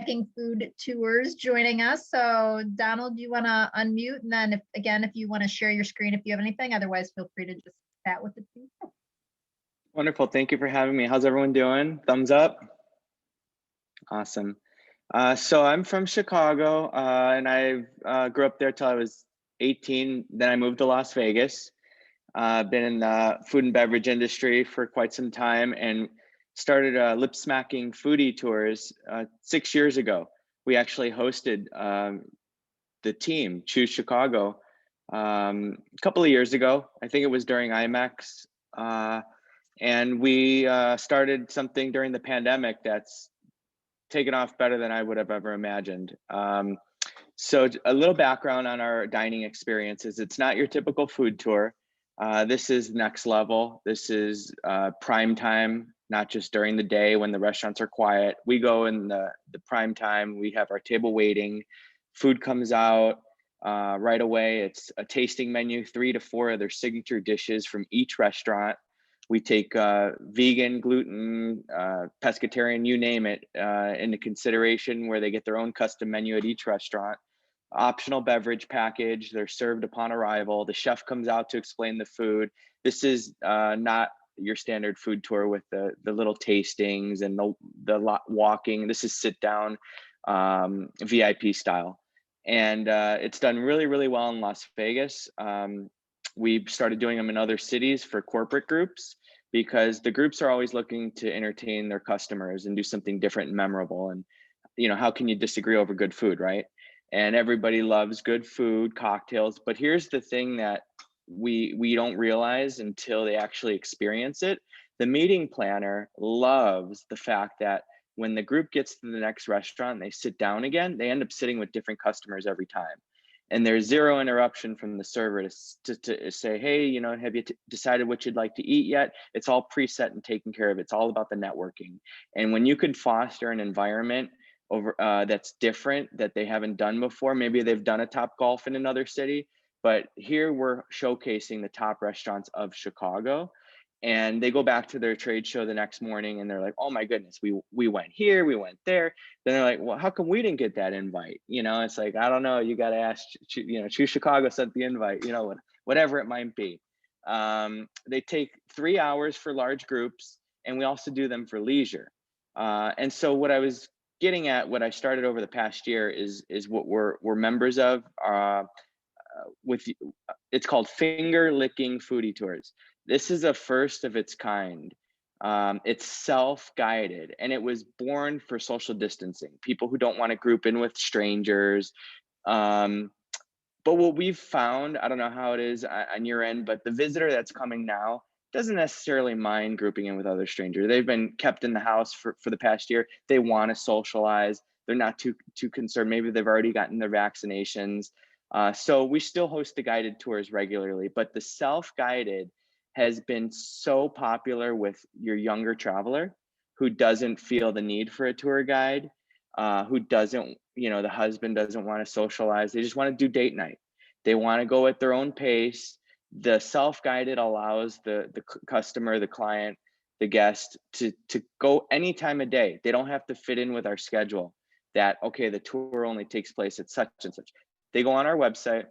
Smacking Food Tours joining us. So Donald, do you want to unmute? And then if you want to share your screen, if you have anything, otherwise feel free to just chat with the team. Wonderful. Thank you for having me. How's everyone doing? Thumbs up. Awesome. So I'm from Chicago, and I grew up there till I was 18. Then I moved to Las Vegas. Been in the food and beverage industry for quite some time, and started Lip Smacking Foodie Tours 6 years ago. We actually hosted the team, Choose Chicago, a couple of years ago. I think it was during IMAX. And we started something during the pandemic that's taken off better than I would have ever imagined. So a little background on our dining experiences. It's not your typical food tour. This is next level. This is prime time, not just during the day when the restaurants are quiet. We go in the prime time. We have our table waiting. Food comes out right away. It's a tasting menu, 3 to 4 of their signature dishes from each restaurant. We take vegan, gluten, pescatarian, you name it, into consideration, where they get their own custom menu at each restaurant. Optional beverage package. They're served upon arrival. The chef comes out to explain the food. This is not your standard food tour with the little tastings and the walking. This is sit down VIP style. And it's done really, really well in Las Vegas. We started doing them in other cities for corporate groups, because the groups are always looking to entertain their customers and do something different and memorable. And, how can you disagree over good food, right? And everybody loves good food, cocktails. But here's the thing that we don't realize until they actually experience it. The meeting planner loves the fact that when the group gets to the next restaurant and they sit down again, they end up sitting with different customers every time. And there's zero interruption from the server to say, hey, have you decided what you'd like to eat yet? It's all preset and taken care of. It's all about the networking. And when you could foster an environment over that's different, that they haven't done before, maybe they've done a Top Golf in another city, but here we're showcasing the top restaurants of Chicago. And they go back to their trade show the next morning and they're like, oh my goodness, we went here, we went there. Then they're like, well, how come we didn't get that invite? It's like, I don't know, you got to ask, Choose Chicago sent the invite, whatever it might be. They take 3 hours for large groups, and we also do them for leisure. And so what I was getting at, what I started over the past year is what we're members of, it's called Finger Licking Foodie Tours. This is a first of its kind. It's self-guided, and it was born for social distancing, people who don't want to group in with strangers. But what we've found, I don't know how it is on your end, but the visitor that's coming now doesn't necessarily mind grouping in with other strangers. They've been kept in the house for the past year. They want to socialize. They're not too concerned. Maybe they've already gotten their vaccinations. So we still host the guided tours regularly, but the self-guided has been so popular with your younger traveler who doesn't feel the need for a tour guide, who doesn't, the husband doesn't want to socialize. They just want to do date night. They want to go at their own pace. The self-guided allows the customer, the client, the guest to go any time of day. They don't have to fit in with our schedule that, okay, the tour only takes place at such and such. They go on our website.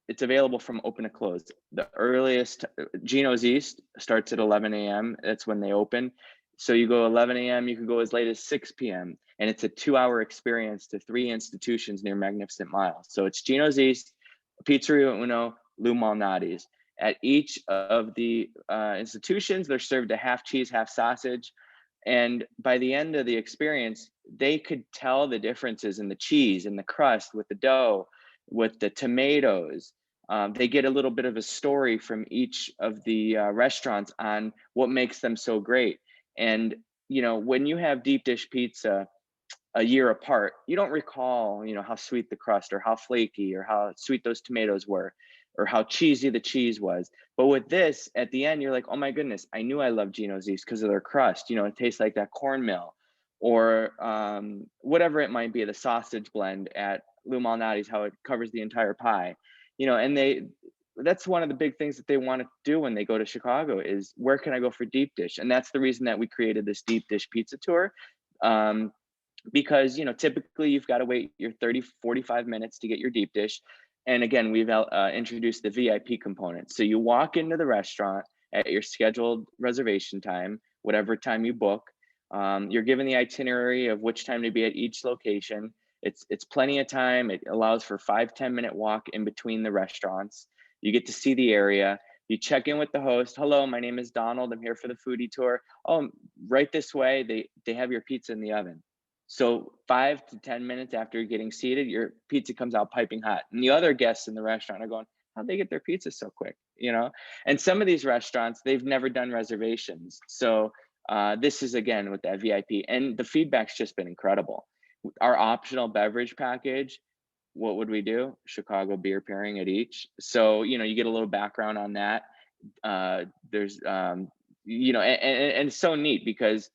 It's available from open to close. The earliest, Gino's East, starts at 11 a.m. That's when they open. So you go 11 a.m., you can go as late as 6 p.m. And it's a 2-hour experience to 3 institutions near Magnificent Mile. So it's Gino's East, Pizzeria Uno, Lou Malnati's. At each of the institutions, they're served a half cheese, half sausage. And by the end of the experience, they could tell the differences in the cheese and the crust with the dough, with the tomatoes. They get a little bit of a story from each of the restaurants on what makes them so great. And, when you have deep dish pizza a year apart, you don't recall, how sweet the crust or how flaky or how sweet those tomatoes were or how cheesy the cheese was. But with this, at the end, you're like, oh my goodness, I knew I loved Gino's East because of their crust. It tastes like that cornmeal, or whatever it might be, the sausage blend at Lou Malnati's, how it covers the entire pie. And that's one of the big things that they want to do when they go to Chicago is, where can I go for deep dish? And that's the reason that we created this deep dish pizza tour. because typically you've got to wait your 30-45 minutes to get your deep dish. And again, we've introduced the VIP component, so you walk into the restaurant at your scheduled reservation time, whatever time you book. You're given the itinerary of which time to be at each location. It's plenty of time. It allows for 5-10 minute walk in between the restaurants. You get to see the area. You check in with the host. Hello, my name is Donald. I'm here for the foodie tour. Oh, right this way. They have your pizza in the oven. So 5 to 10 minutes after you're getting seated, your pizza comes out piping hot. And the other guests in the restaurant are going, how'd they get their pizza so quick? And some of these restaurants, they've never done reservations. So this is again with that VIP, and the feedback's just been incredible. Our optional beverage package, what would we do? Chicago beer pairing at each. So, you get a little background on that. There's, and it's so neat because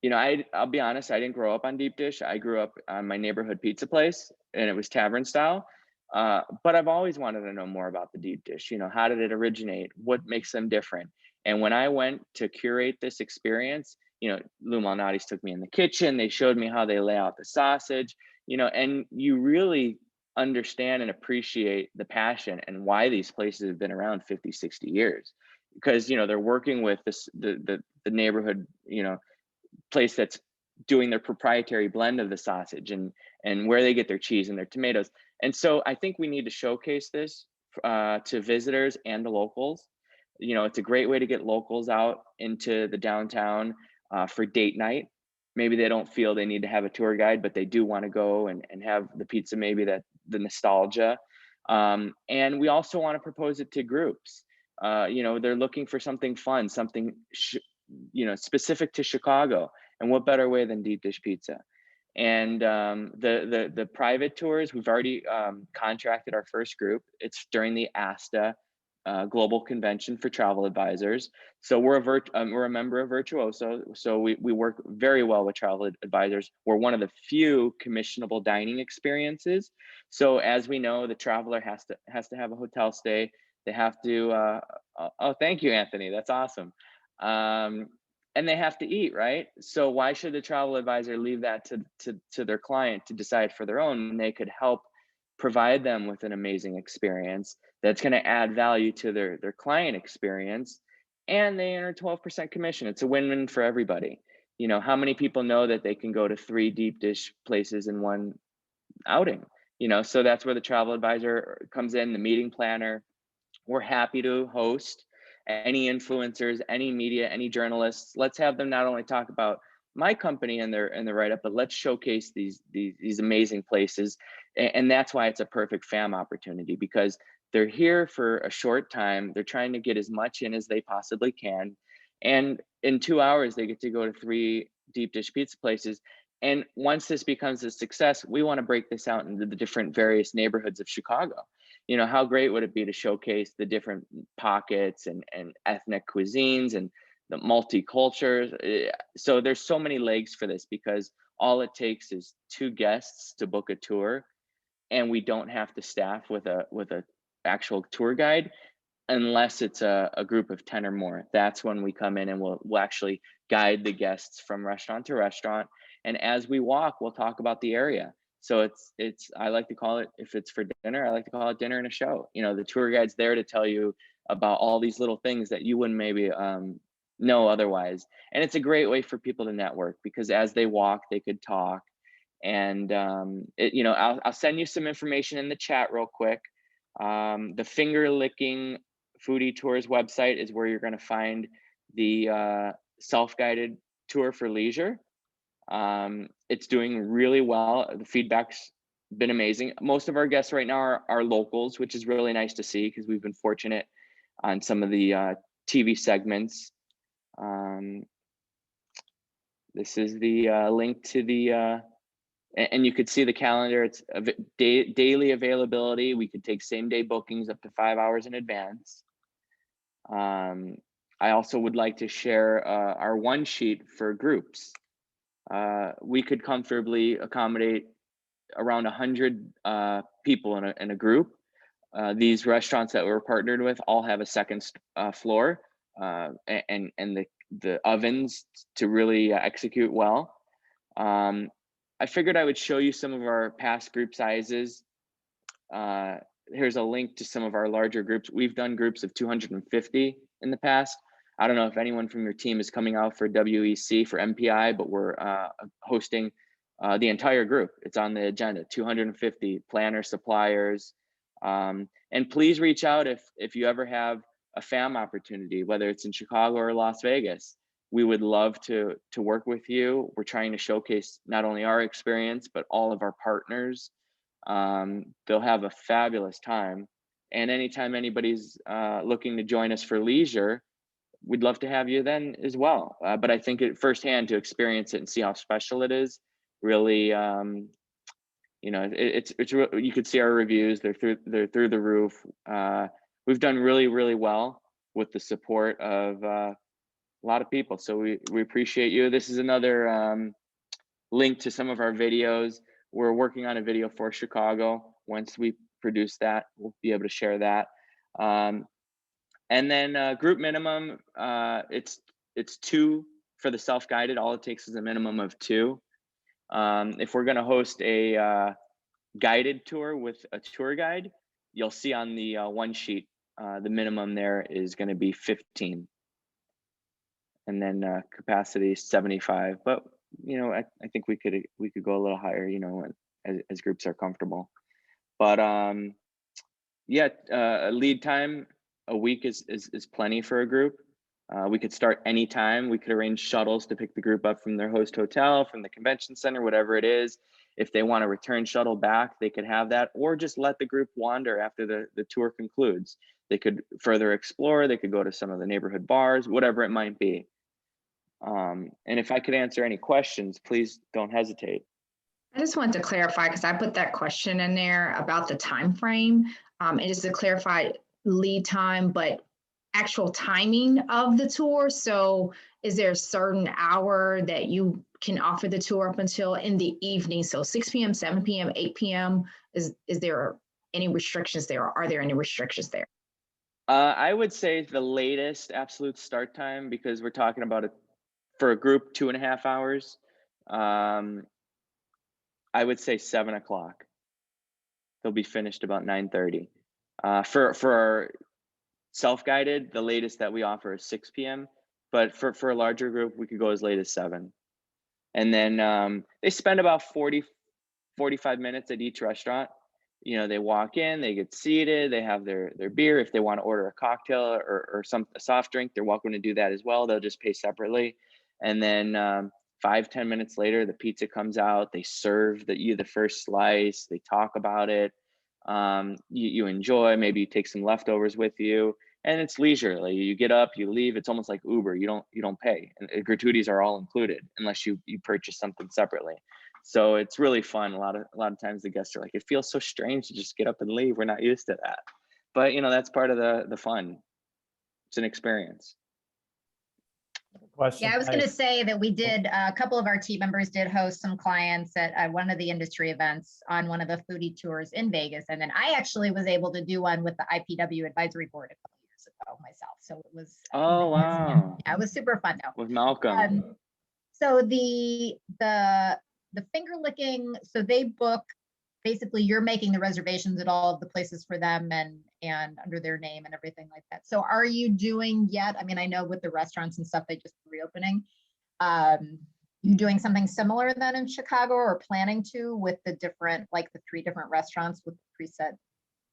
I'll be honest, I didn't grow up on deep dish. I grew up on my neighborhood pizza place, and it was tavern style. But I've always wanted to know more about the deep dish. How did it originate? What makes them different? And when I went to curate this experience, Lou Malnati's took me in the kitchen. They showed me how they lay out the sausage, and you really understand and appreciate the passion and why these places have been around 50, 60 years. Because, they're working with the neighborhood, place that's doing their proprietary blend of the sausage, and where they get their cheese and their tomatoes. And so I think we need to showcase this to visitors and the locals. It's a great way to get locals out into the downtown for date night. Maybe they don't feel they need to have a tour guide, but they do want to go and have the pizza, maybe that the nostalgia. And we also want to propose it to groups. They're looking for something fun, something specific to Chicago, and what better way than deep dish pizza? And the private tours, we've already contracted our first group. It's during the ASTA Global Convention for Travel Advisors. So we're a member of Virtuoso. So we work very well with travel advisors. We're one of the few commissionable dining experiences. So as we know, the traveler has to have a hotel stay. They have to. Oh, thank you, Anthony. That's awesome. And they have to eat, right? So why should the travel advisor leave that to their client to decide for their own when they could help provide them with an amazing experience that's going to add value to their client experience, and they earn a 12% commission? It's a win-win for everybody. How many people know that they can go to 3 deep dish places in one outing? So that's where the travel advisor comes in, the meeting planner. We're happy to host any influencers, any media, any journalists. Let's have them not only talk about my company and their write-up, but let's showcase these amazing places. And that's why it's a perfect fam opportunity, because they're here for a short time. They're trying to get as much in as they possibly can. And in 2 hours, they get to go to 3 deep dish pizza places. And once this becomes a success, we want to break this out into the different various neighborhoods of Chicago. How great would it be to showcase the different pockets and ethnic cuisines and the multicultures? So there's so many legs for this, because all it takes is 2 guests to book a tour, and we don't have to staff with a actual tour guide unless it's a group of 10 or more. That's when we come in and we'll actually guide the guests from restaurant to restaurant. And as we walk, we'll talk about the area. So it's I like to call it, if it's for dinner, I like to call it dinner and a show. The tour guide's there to tell you about all these little things that you wouldn't maybe know otherwise. And it's a great way for people to network, because as they walk, they could talk. And I'll send you some information in the chat real quick. The Finger Licking Foodie Tours website is where you're going to find the self-guided tour for leisure. It's doing really well. The feedback's been amazing. Most of our guests right now are locals, which is really nice to see, because we've been fortunate on some of the TV segments. This is the link to the, and you could see the calendar. It's daily availability. We could take same day bookings up to 5 hours in advance. I also would like to share our one sheet for groups. We could comfortably accommodate around 100 people in a group. These restaurants that we're partnered with all have a second floor and the ovens to really execute well. I figured I would show you some of our past group sizes. Here's a link to some of our larger groups. We've done groups of 250 in the past. I don't know if anyone from your team is coming out for WEC for MPI, but we're hosting the entire group. It's on the agenda, 250 planners, suppliers. And please reach out if you ever have a FAM opportunity, whether it's in Chicago or Las Vegas. We would love to work with you. We're trying to showcase not only our experience, but all of our partners. They'll have a fabulous time. And anytime anybody's looking to join us for leisure, we'd love to have you then as well. But I think firsthand to experience it and see how special it is, really, you know, it's you could see our reviews. They're through the roof. We've done really well with the support of a lot of people. So we appreciate you. This is another link to some of our videos. We're working on a video for Chicago. Once we produce that, we'll be able to share that. And then group minimum, it's 2 for the self-guided. All it takes is a minimum of 2. If we're gonna host a guided tour with a tour guide, you'll see on the one sheet, the minimum there is gonna be 15. And then capacity is 75. But you know, I think we could go a little higher, you know, as groups are comfortable. But yeah, lead time, a week is plenty for a group. We could start anytime. We could arrange shuttles to pick the group up from their host hotel, from the convention center, whatever it is. If they want to return shuttle back, they could have that, or just let the group wander after the tour concludes. They could further explore. They could go to some of the neighborhood bars, whatever it might be. And if I could answer any questions, please don't hesitate. I just wanted to clarify, because I put that question in there about the time frame. It is to clarify lead time, but actual timing of the tour. So is there a certain hour that you can offer the tour up until in the evening? So 6 p.m., 7 p.m., 8 p.m. Is there any restrictions there? Or are there any restrictions there? I would say the latest absolute start time, because we're talking about it for a group 2.5 hours. I would say 7 o'clock. They'll be finished about 9:30. For our self-guided, the latest that we offer is 6 p.m. But for a larger group, we could go as late as 7. And then they spend about 45 minutes at each restaurant. You know, they walk in, they get seated, they have their beer. If they want to order a cocktail or a soft drink, they're welcome to do that as well. They'll just pay separately. And then 5-10 minutes later, the pizza comes out. They serve you the first slice. They talk about it. You enjoy. Maybe you take some leftovers with you, and it's leisurely. You get up, you leave. It's almost like Uber. You don't pay, and gratuities are all included unless you purchase something separately. So it's really fun. A lot of times the guests are like, it feels so strange to just get up and leave. We're not used to that, but you know, that's part of the fun. It's an experience. Yeah, I was going to say that we did, a couple of our team members did host some clients at one of the industry events on one of the foodie tours in Vegas. And then I actually was able to do one with the IPW advisory board a couple years ago myself. So it was, oh wow, yeah, it was super fun though. With Malcolm. So the finger licking, so they book, basically you're making the reservations at all of the places for them and under their name and everything like that. So are you doing yet? I mean, I know with the restaurants and stuff, they just reopening. You doing something similar then in Chicago, or planning to, with the different, like the 3 different restaurants with preset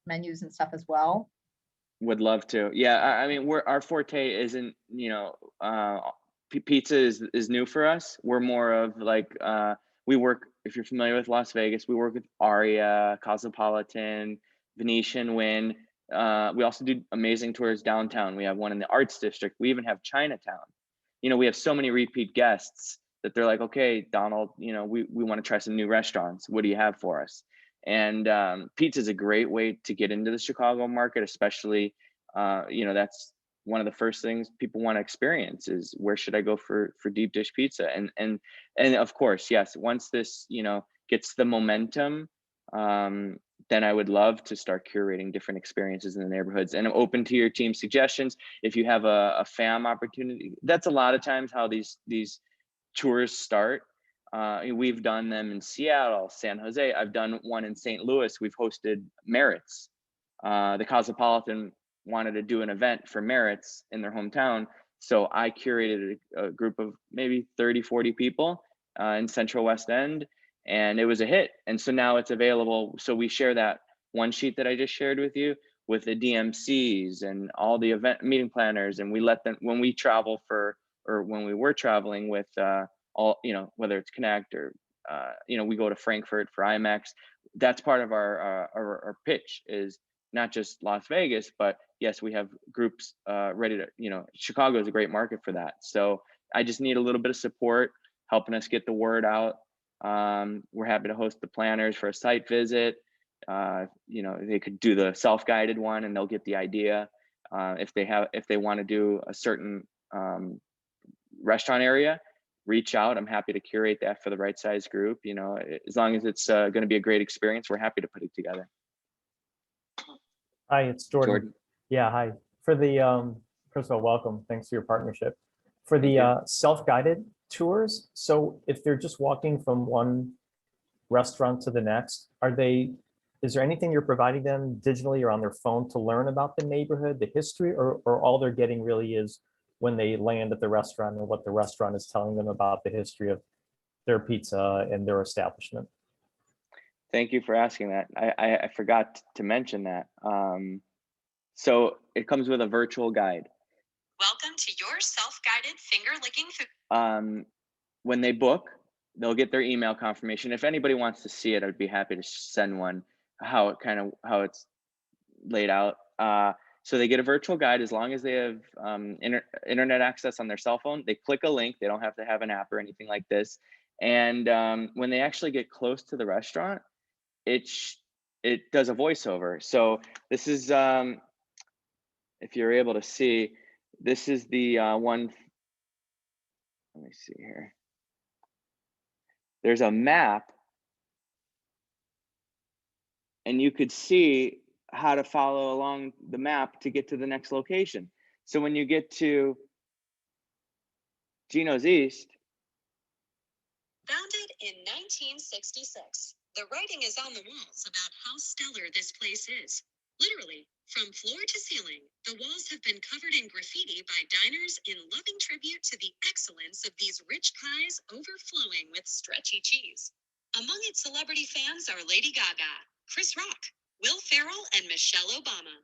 menus and stuff as well? Would love to. Yeah, I mean, our forte isn't, you know, pizza is new for us. We're more of like, we work, if you're familiar with Las Vegas, we work with Aria, Cosmopolitan, Venetian, Wynn. We also do amazing tours downtown. We have one in the Arts District. We even have Chinatown. You know, we have so many repeat guests that they're like, okay, Donald, you know, we want to try some new restaurants. What do you have for us? And pizza is a great way to get into the Chicago market, especially, you know, that's one of the first things people want to experience is, where should I go for deep dish pizza? And of course, yes, once this, you know, gets the momentum, then I would love to start curating different experiences in the neighborhoods. And I'm open to your team's suggestions. If you have a FAM opportunity, that's a lot of times how these tours start. We've done them in Seattle, San Jose. I've done one in St. Louis. We've hosted Merritt's. The Cosmopolitan wanted to do an event for Merritt's in their hometown. So I curated a group of maybe 30, 40 people in Central West End, and it was a hit. And so now it's available. So we share that one sheet that I just shared with you with the DMCs and all the event meeting planners. And we let them, when we travel or when we were traveling with all, whether it's Connect or, we go to Frankfurt for IMAX. That's part of our pitch, is not just Las Vegas, but yes, we have groups ready to, Chicago is a great market for that. So I just need a little bit of support, helping us get the word out. We're happy to host the planners for a site visit. They could do the self-guided one and they'll get the idea. If they want to do a certain restaurant area, reach out. I'm happy to curate that for the right size group. As long as it's going to be a great experience, we're happy to put it together. Hi, it's Jordan. Jordan. Yeah, hi. For the first of all, welcome. Thanks for your partnership. For the self-guided tours, so if they're just walking from one restaurant to the next, is there anything you're providing them digitally or on their phone to learn about the neighborhood, the history, or all they're getting really is when they land at the restaurant and what the restaurant is telling them about the history of their pizza and their establishment? Thank you for asking that. I forgot to mention that. So it comes with a virtual guide. Welcome to your self-guided finger-licking food. When they book, they'll get their email confirmation. If anybody wants to see it, I'd be happy to send one, how it's laid out. So they get a virtual guide as long as they have internet access on their cell phone. They click a link. They don't have to have an app or anything like this. And when they actually get close to the restaurant, it does a voiceover. So this is, if you're able to see, this is the one. Let me see here. There's a map, and you could see how to follow along the map to get to the next location. So when you get to Gino's East. Founded in 1966, the writing is on the walls about how stellar this place is. Literally, from floor to ceiling, the walls have been covered in graffiti by diners in loving tribute to the excellence of these rich pies overflowing with stretchy cheese. Among its celebrity fans are Lady Gaga, Chris Rock, Will Ferrell, and Michelle Obama.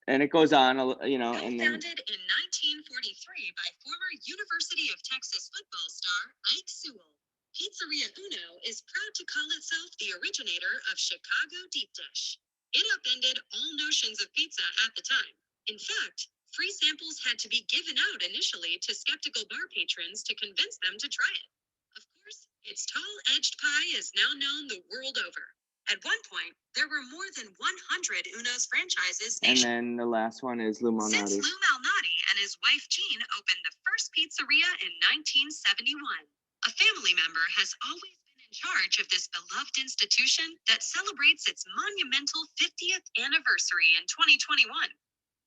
And it goes on, and then Founded in 1943 by former University of Texas football star Ike Sewell, Pizzeria Uno is proud to call itself the originator of Chicago deep dish. It upended all notions of pizza at the time. In fact, free samples had to be given out initially to skeptical bar patrons to convince them to try it. Of course, its tall-edged pie is now known the world over. At one point, there were more than 100 Uno's franchises and nationwide. then the last one is Lou Since Malnati. Lou Malnati and his wife Jean opened the first pizzeria in 1971, a family member has always been in charge of this beloved institution that celebrates its monumental 50th anniversary in 2021.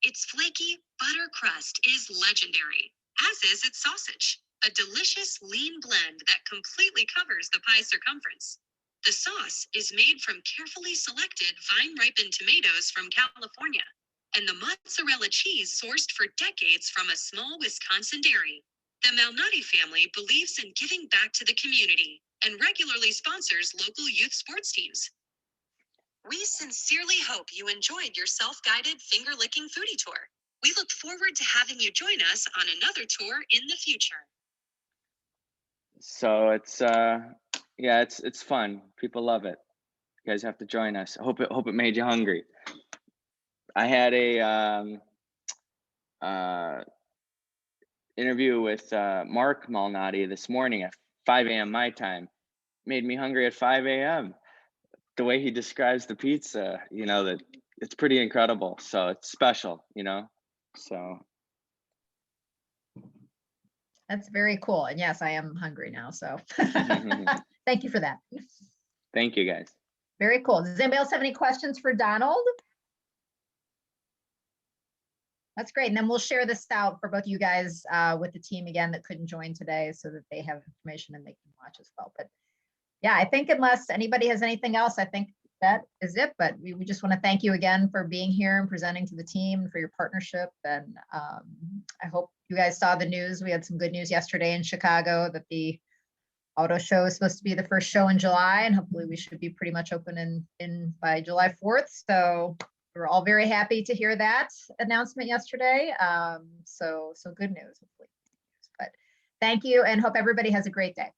Its flaky butter crust is legendary, as is its sausage, a delicious lean blend that completely covers the pie circumference. The sauce is made from carefully selected vine-ripened tomatoes from California, and the mozzarella cheese sourced for decades from a small Wisconsin dairy. The Malnati family believes in giving back to the community and regularly sponsors local youth sports teams. We sincerely hope you enjoyed your self-guided finger-licking foodie tour. We look forward to having you join us on another tour in the future. So it's it's fun. People love it. You guys have to join us. I hope it made you hungry. I had a interview with Mark Malnati this morning at 5 a.m. my time. Made me hungry at 5 a.m. The way he describes the pizza, that it's pretty incredible. So it's special, so. That's very cool. And yes, I am hungry now. So thank you for that. Thank you, guys. Very cool. Does anybody else have any questions for Donald? That's great. And then we'll share this out for both you guys with the team again that couldn't join today so that they have information and they can watch as well. But yeah, I think unless anybody has anything else, I think that is it. But we just want to thank you again for being here and presenting to the team for your partnership. And I hope you guys saw the news. We had some good news yesterday in Chicago that the auto show is supposed to be the first show in July, and hopefully we should be pretty much open in by July 4th. So we're all very happy to hear that announcement yesterday. So good news, hopefully. But thank you and hope everybody has a great day.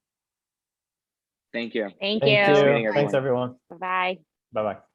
Thank you. Thank Thank you. Meeting you. Thanks, everyone. everyone. Bye-bye. Bye-bye.